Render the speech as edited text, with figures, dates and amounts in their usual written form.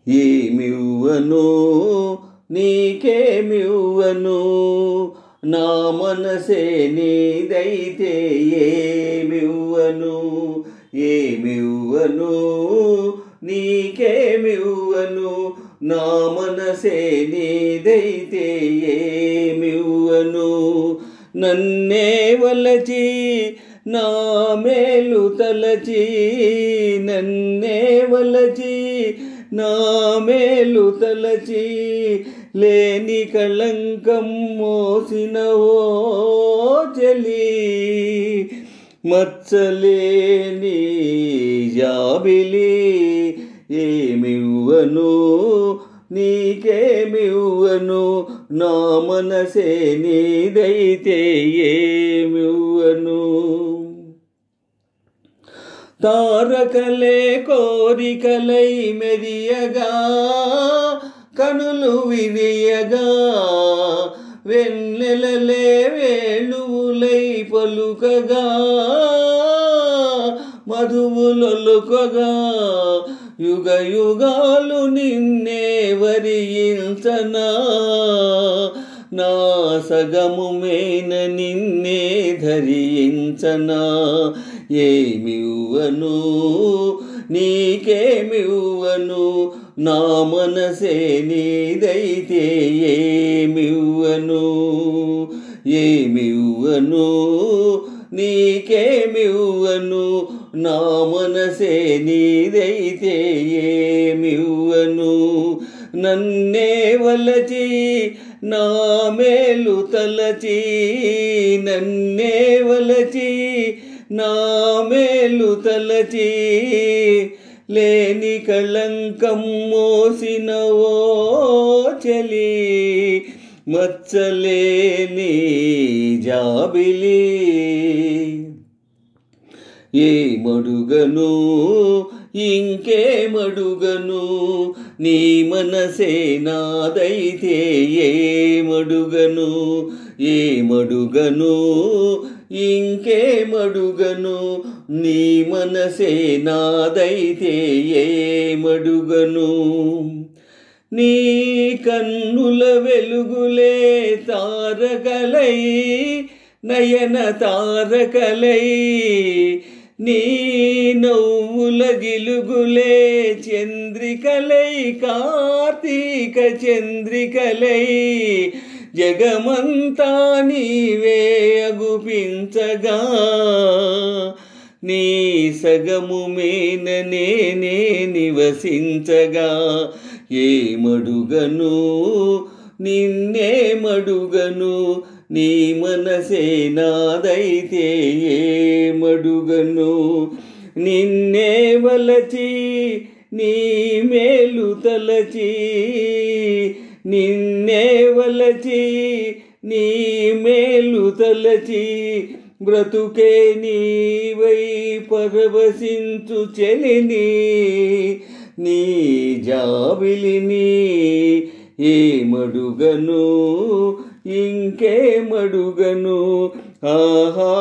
ఏమివ్వను నీకేమివ్వను, నా మనసే నీదైతే ఏమివ్వను. ఏమివ్వను నీకేమివ్వను, నా మనసే నీదైతే ఏమివ్వను. నన్నే వలచి నా మేలు తలచి, నన్నే వలచి నా మేలు తలచి, లేని కళంకం మోసినవో చెలి. మచ్చలేని జాబిలి, ఏమివ్వను నీకేమివ్వను, నా మనసే నీదైతే ఏమివ్వను. తారకలే కోరికలై మెరియగా, కనులు విరియగా, వెన్నెలలే వేణువులై పలుకగా, మధువులొలుకగా, యుగ యుగాలు నిన్నే వరించనా. నా సగము మేన నిన్నే ధరించనా. ఏమివ్వను నీకేమివ్వను, నా మనసే నీదైతే ఏమివ్వను. ఏమివ్వను నీకేమివ్వను, నా మనసే నీదైతే ఏమివ్వను. నన్నే వలచి నా మేలు తలచి, నన్నే వలచి నా మేలు తలచి, లేని కళంకం మోసినవో చెలి. మచ్చలేని జాబిలి, ఏమడుగను ఇంకేమడుగను, నీ మనసే నాదైతే ఏమడుగను. ఏమడుగను ఇంకేమడుగను, నీ మనసే నాదైతే ఏమడుగను. నీ కన్నుల వెలుగులే తారకలై, నయన తారకలై, నీ నవ్వుల జిలుగులే చంద్రికలై, కార్తీక చంద్రికలై, జగమంతా నీవే అగుపించగా, నీ సగము మేన నేనే నివసించగా. ఏమడుగను నిన్నేమడుగను, నీ మనసే నాదైతే ఏమడుగను. నిన్నే వలచి నీ మేలు తలచి, నిన్నే వలచి నీ మేలు తలచి, బ్రతుకే నీవై పరవశించు చెలిని. నీ జాబిలిని ఏమడుగను ఇంకేమడుగను. ఆహా